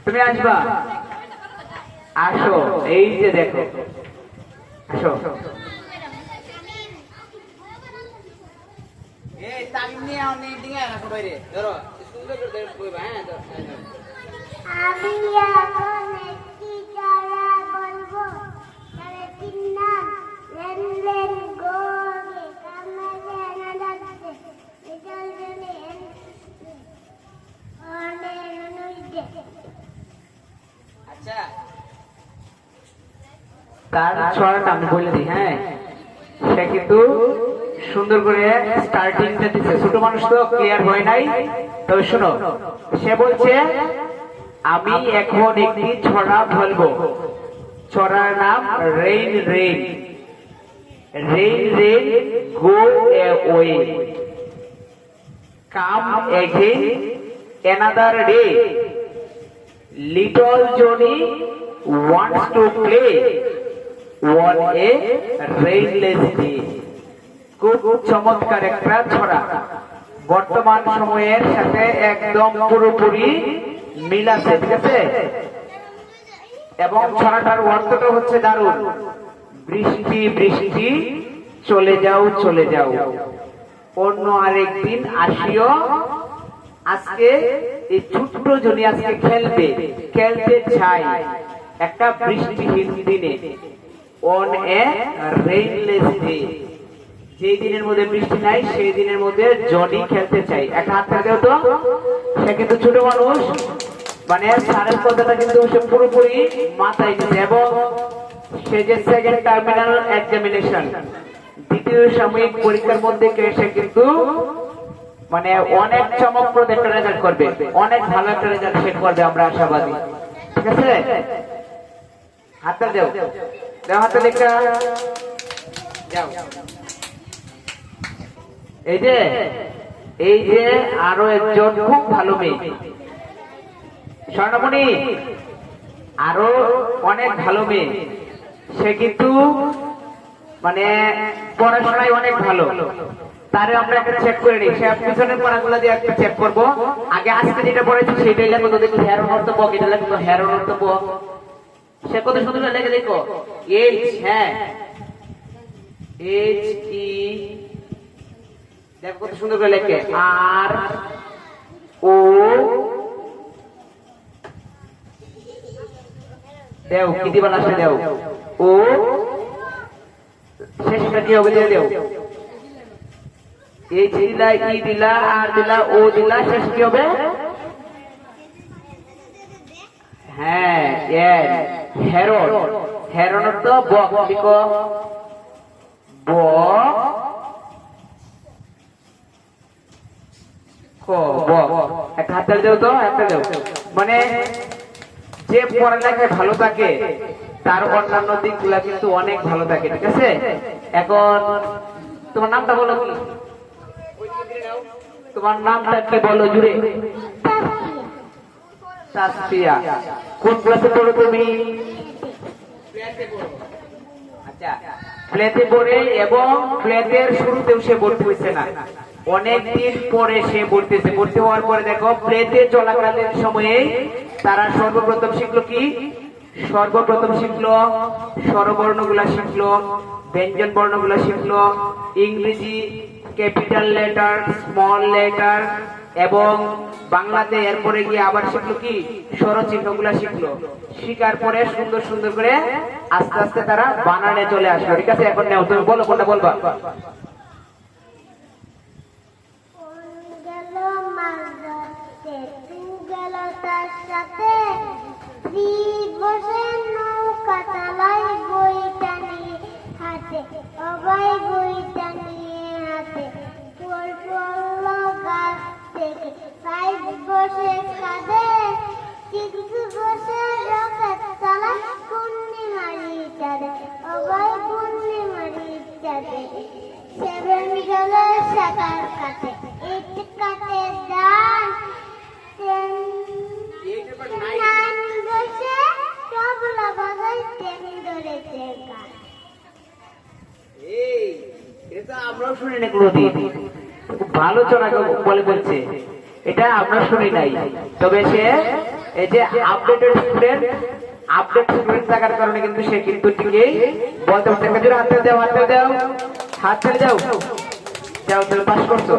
তুমি আসবা? আসো, এই যে দেখো, আসো। এই তামিম নিয়ে অনেক দিকে আসো বাইরে ধরো সুন্দর করে কইবা। হ্যাঁ আমি এখন একটি তারা বলবো, তারাটির নাম লেনদেন গোগে কামালে আনাদাতে বিজলজনে অনেক অনুইদে। আচ্ছা, তার ছড়াটা আমি বলে দিই। হ্যাঁ, সে কিন্তু সুন্দর করে স্টার্টিংটা দিচ্ছে। ছোট মানুষ তো ক্লিয়ার হয় নাই, তবে শোনো, সে বলছে আমি এখন একটি ছড়া বলবো। ছড়ার নাম rain rain. Rain rain go away, come again another day, little Johnny wants to play on a rainless day. খুব চমৎকার একটা ছড়া, বর্তমান সময়ের সাথে একদম পুরোপুরি মিল আছে, ঠিক আছে? এবং ছড়াটার অর্থটা হচ্ছে দারুণ। বৃষ্টি বৃষ্টি চলে যাও চলে যাও, অন্য আরেকদিন আসিও। আজকে এই ছোট্ট জনি আজকে খেলবে, খেলতে চাই একটা বৃষ্টিহীন দিনে, অন এ রেইনলেস ডে। যেই দিনের মধ্যে বৃষ্টি নাই সেই দিনের মধ্যে জনি খেলতে চাই। একটা হাত দেও তো। সে কিন্তু ছোট মানুষ, মানে স্যারের কথাটা কিন্তু সে পুরোপুরি মাথায় নিচ্ছে। এবং সে যে সেকেন্ড টার্মিনাল এক্সামিনেশন, দ্বিতীয় সাময়িক পরীক্ষার মধ্যে সে কিন্তু মানে অনেক চমকপ্রদ একটা রেজাল্ট করবে, অনেক ভালো একটা রেজাল্ট সে করবে, আমরা আশাবাদী। ঠিক আছে, হাতটা দেও, দেও হাতটা দেখে যাও। এই যে এই যে আরো একজন খুব ভালো মেয়ে, স্বর্ণমণি, আরো অনেক ভালো মেয়ে। সে কিন্তু মানে পড়াশোনায় অনেক ভালো। তারে আমরা একটা চেক করে নিই। সে পিছনের পড়াগুলো দিয়ে একটা চেক করবো। আগে আজকে যেটা পড়েছি সেটাই লাগবে তো, দেখো হেরন অর্থ বক, এটা লাগবে হেরন অর্থ বক। সে কত সুন্দর লেগে দেখো, এইচ, হ্যাঁ এইচ ই, দেখো কত সুন্দর করে লেখে, আর ও, দেও কি দিবা লাস্টে, দেও ও, শেষটা কি হবে দিয়ে দেও। এইচ দিলা, ই দিলা, আর দিলা, ও দিলা, শেষ কি হবে? হ্যাঁ, হেরন। হেরন তো বক, লিখো বক, একটা হাতটা দেও তো, একটা দেও। মানে যে পড়ালেখায় ভালো থাকে তার অন্যান্য দিকগুলা কিন্তু অনেক ভালো থাকে, ঠিক আছে? এখন তোমার নামটা বলো কি? তোমার নামটা কি বলো জুড়ে? তাসফিয়া। কোন ক্লাসে পড়ো তুমি? আচ্ছা, প্লেতে পড়ে, এবং প্লেতের শুরুতেও সে ভর্তি হয়েছে না, অনেকদিন পরে সে ভর্তিছে। ভর্তি হওয়ার পরে দেখো প্লেতে চলাকালীন সময়ে তারা সর্বপ্রথম শিখলো কি? সর্বপ্রথম শিখলো স্বরবর্ণগুলা শিখলো, ব্যঞ্জন বর্ণগুলা শিখলো, ইংরেজি ক্যাপিটাল লেটার, স্মল লেটার, এবং বাংলাতে এরপরে গিয়ে আবার শিখলো কি? স্বরচিহ্নগুলা শিখলো। শিখার পরে সুন্দর সুন্দর করে আস্তে আস্তে তারা বানানে চলে আসলো, ঠিক আছে? এখন নাও, তুমি বলো কোনটা বলবা। তার সাথে বসে নৌকা চালাই, বইটা নিয়ে হাতে, সবাই বইটা নিয়ে হাতে, পড়ল গাছ থেকে, সাইড বসে কাঁদে, কিছু বসে রকেট চালায়, পূর্ণিমারি চাঁদে, সবাই পূর্ণিমারি চাঁদে, সেভেন গেল সাঁতার কাটে, ইট কাটে দান, আমরাও শুনি না কোনোদিন। ভালো চড়া বলে বলছে। এটা আমরা শুনি নাই, তবে সে এই যে আপডেটেড স্টুডেন্ট, আপডেট স্টুডেন্ট থাকার কারণে কিন্তু সে কিন্তু ঠিকই বলতে পারছে। হাত তালি দাও, হাত তালি দাও, হাত তালি দাও, যাও তুমি পাস করছো।